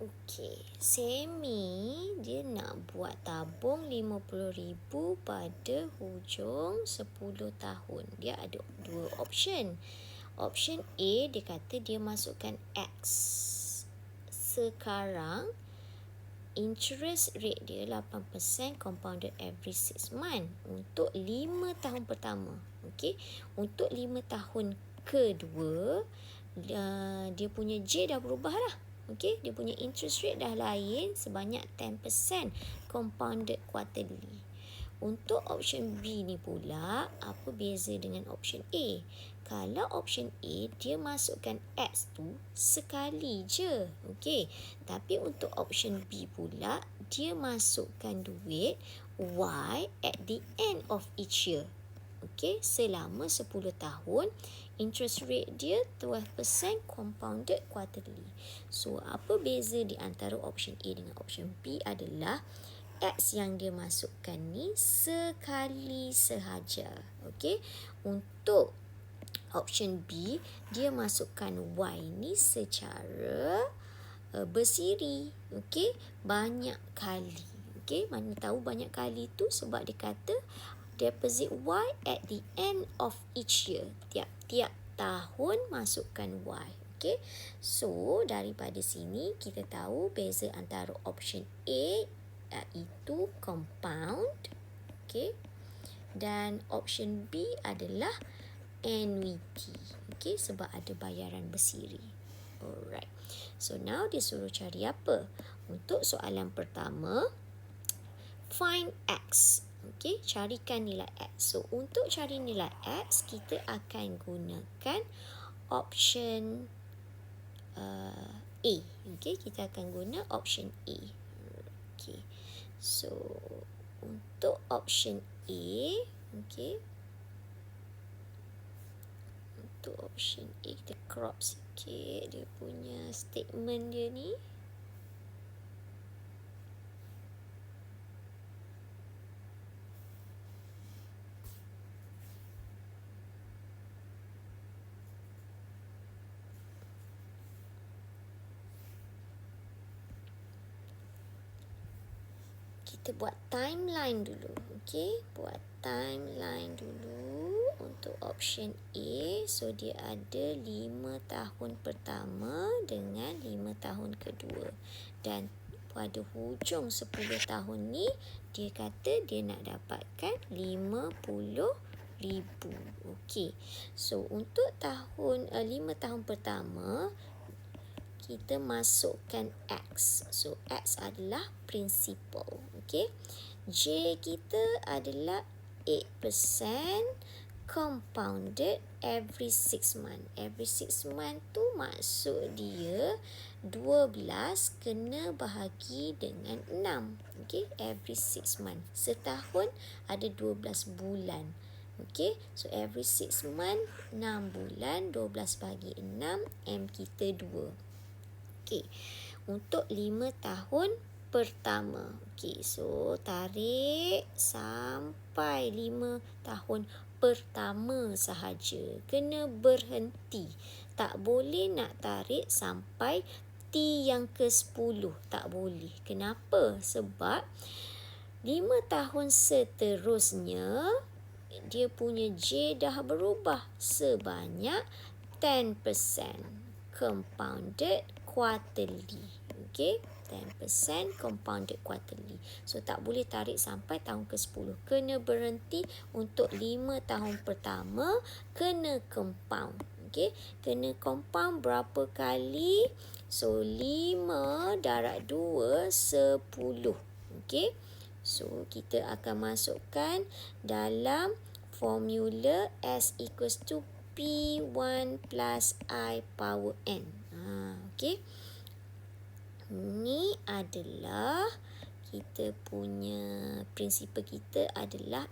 Okey, Semi dia nak buat tabung 50,000 pada hujung 10 tahun. Dia ada dua option. Option A dia kata dia masukkan X. Sekarang interest rate dia 8% compounded every 6 month untuk 5 tahun pertama. Okey, untuk 5 tahun kedua dia punya J dah berubah lah. Okey, dia punya interest rate dah lain sebanyak 10% compounded quarterly. Untuk option B ni pula, apa beza dengan option A? Kalau option A, dia masukkan X tu sekali je. Okey. Tapi untuk option B pula, dia masukkan duit Y at the end of each year. Okey, selama 10 tahun, interest rate dia 12% compounded quarterly. So, apa beza di antara option A dengan option B adalah X yang dia masukkan ni sekali sahaja. Okey. Untuk option B, dia masukkan Y ni secara bersiri. Okey, banyak kali. Okey, mana tahu banyak kali tu sebab dia kata deposit Y at the end of each year. Tiap-tiap tahun masukkan Y. Okey. So, daripada sini kita tahu beza antara option A iaitu compound, okey, dan option B adalah annuity, okey, sebab ada bayaran bersiri. Alright. So now dia suruh cari apa? Untuk soalan pertama, find X. Okey, carikan nilai X. So untuk cari nilai X, kita akan gunakan option A. Okey, kita akan guna option A. Okey. So, untuk option A, okay, untuk option A kita crop sikit dia punya statement dia ni. Kita buat timeline dulu. Okey, buat timeline dulu untuk option A. So dia ada 5 tahun pertama dengan 5 tahun kedua. Dan pada hujung 10 tahun ni dia kata dia nak dapatkan 50,000. Okey. So untuk 5 tahun pertama kita masukkan X. So, X adalah principal. Okay. J kita adalah 8% compounded every 6 month. Every 6 month tu maksud dia 12 kena bahagi dengan 6. Okay. Every 6 month. Setahun ada 12 bulan. Okay. So, every 6 month 6 bulan. 12 bahagi 6. M kita 2. Okey. Untuk 5 tahun pertama. Okey, so tarik sampai 5 tahun pertama sahaja. Kena berhenti. Tak boleh nak tarik sampai T yang ke-10. Tak boleh. Kenapa? Sebab 5 tahun seterusnya dia punya J dah berubah sebanyak 10% compounded quarterly. Okay, 10% compounded quarterly. So tak boleh tarik sampai tahun ke-10. Kena berhenti untuk 5 tahun pertama, kena compound. Okay, kena compound berapa kali? So 5 darab 2 10. Okay, so kita akan masukkan dalam formula S equals to P1 plus I power N. Okey. Ni adalah kita punya prinsipal kita adalah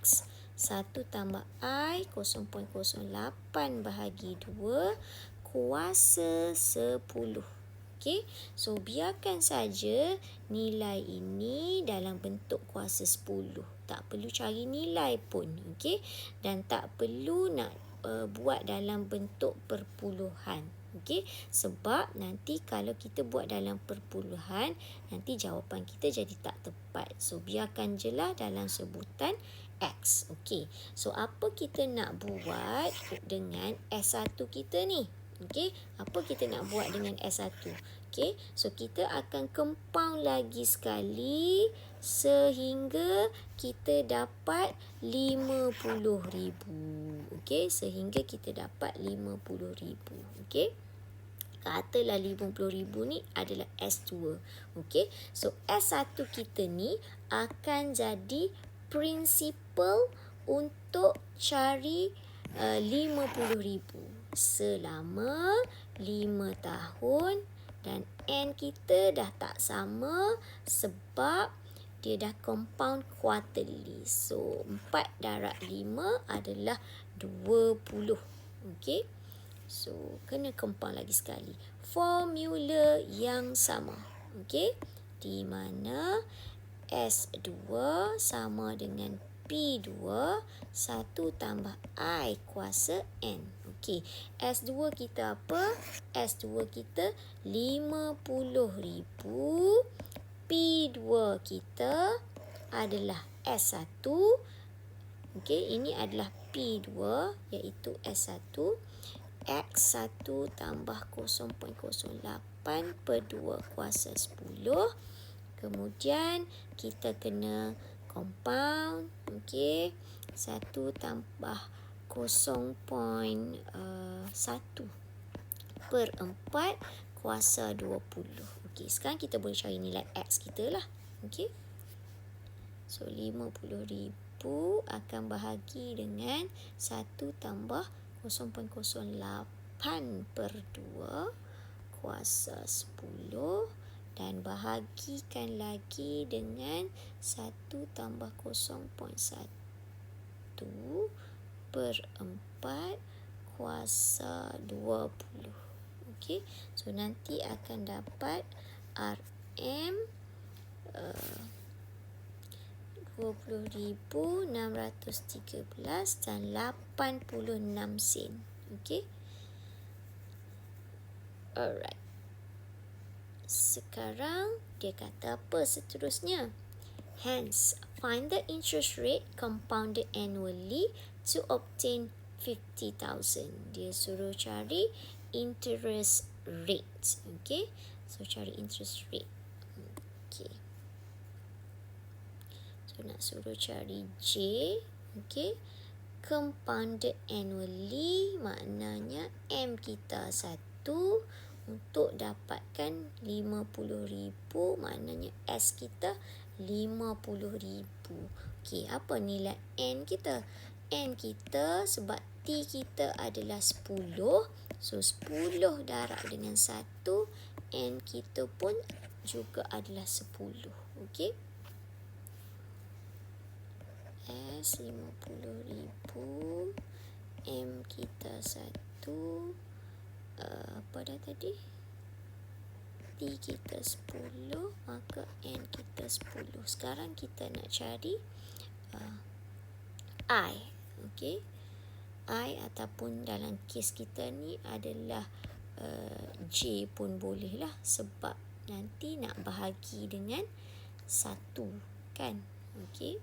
X 1 tambah I 0.08 bahagi 2 kuasa 10. Okey. So biarkan saja nilai ini dalam bentuk kuasa 10. Tak perlu cari nilai pun. Okey. Dan tak perlu nak buat dalam bentuk perpuluhan. Okey, sebab nanti kalau kita buat dalam perpuluhan, nanti jawapan kita jadi tak tepat. So biarkan je lah dalam sebutan X. Okey, so apa kita nak buat dengan S1 kita ni? Okey, apa kita nak buat dengan S1? Okey, so kita akan compound lagi sekali sehingga kita dapat 50,000. Okey, sehingga kita dapat 50,000. Okey, katalah 50,000 ni adalah S2. Okey, so S1 kita ni akan jadi prinsipal untuk cari 50,000 selama 5 tahun, dan N kita dah tak sama sebab dia dah compound quarterly. So 4 darab 5 adalah 20. Okey, so kena compound lagi sekali. Formula yang sama. Okey, di mana S2 sama dengan P2 1 tambah I kuasa N. Okey, S2 kita apa? S2 kita 50,000. P2 kita adalah S1. Okey, ini adalah P2 iaitu S1. X1 tambah 0.08 per 2 kuasa 10. Kemudian kita kena compound. Okey, 1 tambah 0.1 per 4 kuasa 20. Okey, sekarang kita boleh cari nilai X kita lah. Okey, so 50,000 akan bahagi dengan 1 tambah 0.08 per 2 kuasa 10, dan bahagikan lagi dengan 1 tambah 0.1 per 4 kuasa 20. Okey, so nanti akan dapat RM 20,613 dan 86 sen. Okey, alright. Sekarang dia kata apa seterusnya? Hence, find the interest rate compounded annually to obtain 50,000. Dia suruh cari interest rate. Okay, so cari interest rate. Okay, so nak suruh cari J. Okay, compounded annually maknanya M kita 1. Untuk dapatkan 50,000 maknanya S kita 50,000. Okey, apa nilai N kita? N kita sebab T kita adalah 10. So 10 darab dengan 1, N kita pun juga adalah 10. Okey, S 50,000, M kita 1, apa dah tadi? T kita 10, maka N kita 10. Sekarang kita nak cari I. Okey, I ataupun dalam kes kita ni adalah J pun boleh lah, sebab nanti nak bahagi dengan 1 kan. Okey,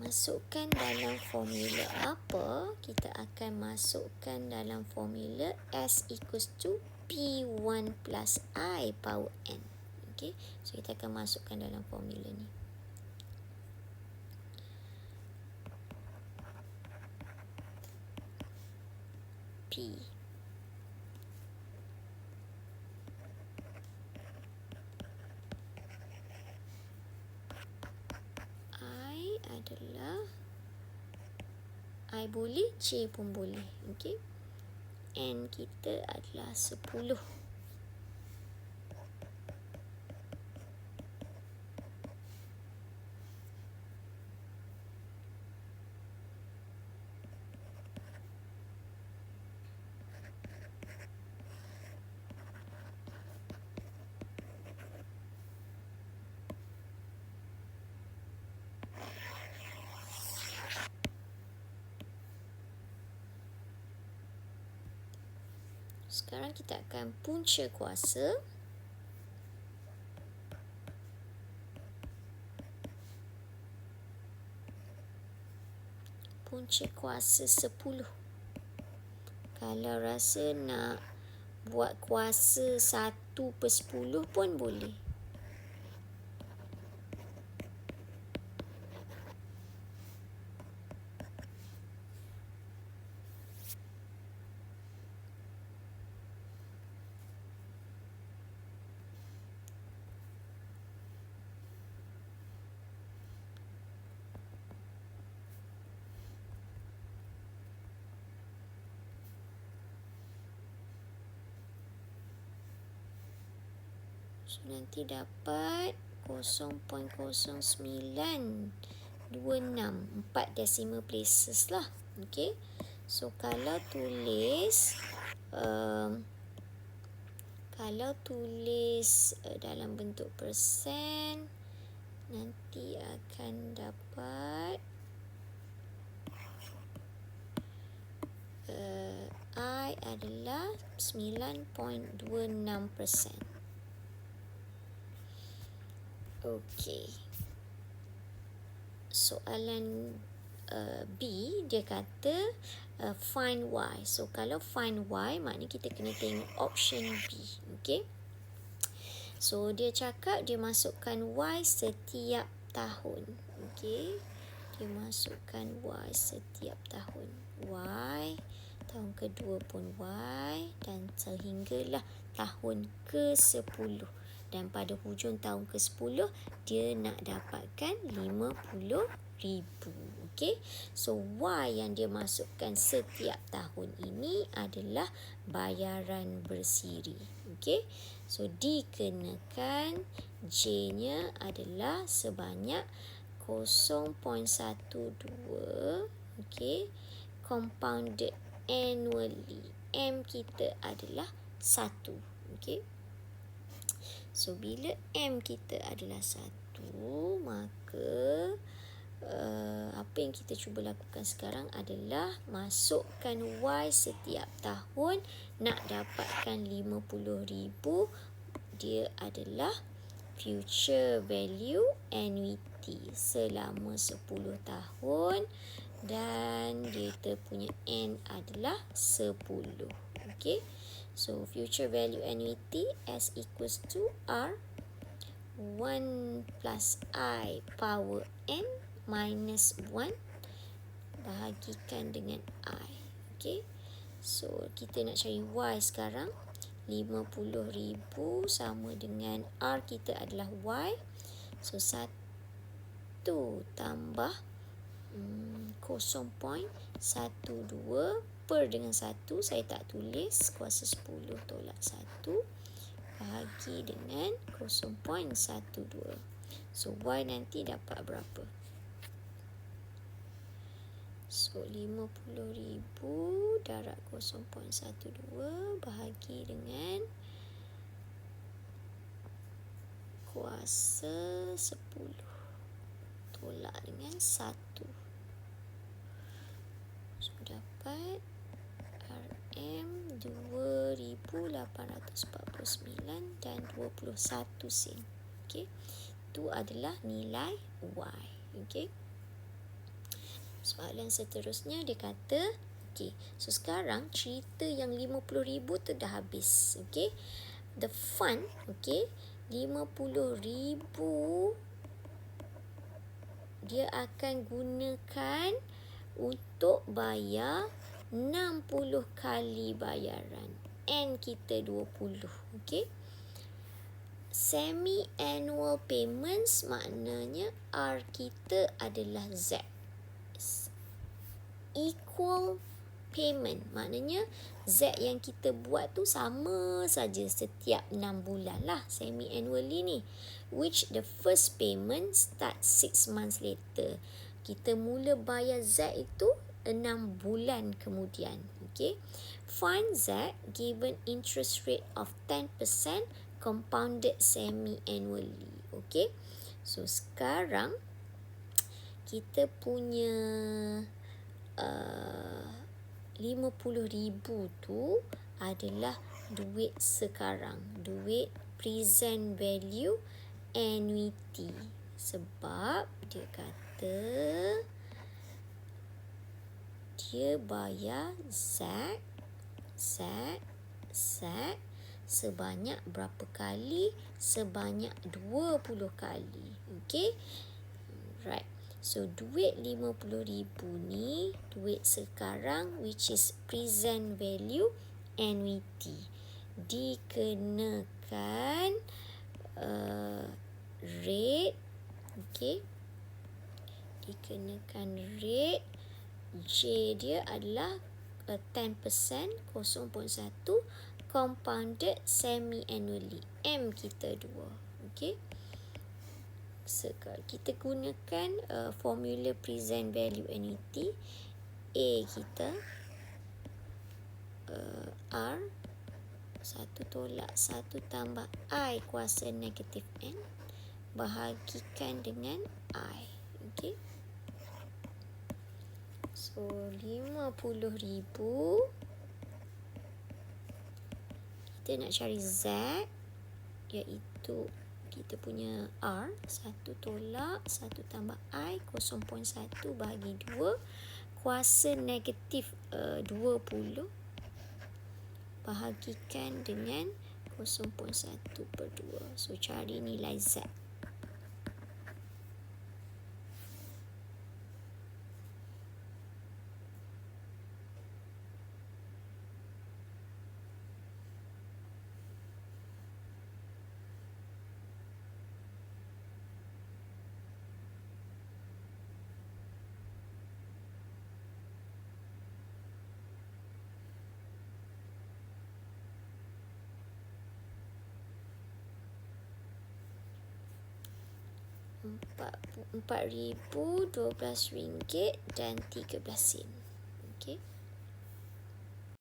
masukkan dalam formula apa? Kita akan masukkan dalam formula S equals to P1 plus I power N. Okey, so kita akan masukkan dalam formula ni. P I adalah I boleh, J pun boleh. Okey, N kita adalah 10. Sekarang kita akan punca kuasa. Punca kuasa 10. Kalau rasa nak buat kuasa 1/10 pun boleh. So, nanti dapat 0.0926, 4 decimal places lah. Okay. So, kalau tulis dalam bentuk persen, nanti akan dapat I adalah 9.26%. Okey. Soalan B, dia kata find Y. So, kalau find Y, maknanya kita kena tengok option B. Okey. So, dia cakap dia masukkan Y setiap tahun. Okey. Dia masukkan Y setiap tahun. Y, tahun kedua pun Y, dan sehinggalah tahun ke-10. Dan pada hujung tahun ke-10, dia nak dapatkan 50,000. Okey. So, Y yang dia masukkan setiap tahun ini adalah bayaran bersiri. Okey. So, dikenakan J-nya adalah sebanyak 0.12. Okey. Compounded annually. M kita adalah 1. Okey. So, bila M kita adalah 1, maka apa yang kita cuba lakukan sekarang adalah masukkan Y setiap tahun nak dapatkan 50,000. Dia adalah future value annuity selama 10 tahun dan kita punya N adalah 10. Okey. So, future value annuity S equals to R 1 plus I power N minus 1 bahagikan dengan I. Okay. So, kita nak cari Y sekarang. 50,000 sama dengan R kita adalah Y. So, 1 tambah 0.12 per dengan 1, saya tak tulis, kuasa 10 tolak 1 bahagi dengan 0.12. So, Y nanti dapat berapa? So, 50,000 darab 0.12 bahagi dengan kuasa 10 tolak dengan 1. So, dapat RM2,849 dan 21 sen. Okey. Itu adalah nilai Y. Okey. Soalan seterusnya dia kata, okey. So, sekarang cerita yang 50,000 tu dah habis. Okey. The fund, okey, 50,000 dia akan gunakan untuk bayar 60 kali bayaran. N kita 20. Okey. Semi-annual payments maknanya R kita adalah Z. Equal payment maknanya Z yang kita buat tu sama saja setiap 6 bulan lah, semi-annually ni. Which the first payment start 6 months later. Kita mula bayar Z itu 6 bulan kemudian. Okay. Find Z given interest rate of 10% compounded semi-annually. Okay. So, sekarang kita punya 50,000 tu adalah duit sekarang, duit present value annuity. Sebab dia kata dia bayar Z sebanyak berapa kali? Sebanyak 20 kali. Okay? Right. So, duit RM50,000 ni duit sekarang, which is present value annuity. Dikenakan rate, okay? Dikenakan rate J dia adalah 10%, 0.1, compounded semi-annually. M kita 2. Okay? Kita gunakan formula present value annuity. A kita R 1 tolak 1 tambah I kuasa negatif N bahagikan dengan I. Okay? So, RM50,000. Kita nak cari Z, iaitu kita punya R. 1 tolak 1 tambah I, 0.1 bahagi 2. Kuasa negatif 20 bahagikan dengan 0.1/2. So, cari nilai Z. RM4,000, RM12 dan RM13. Okay.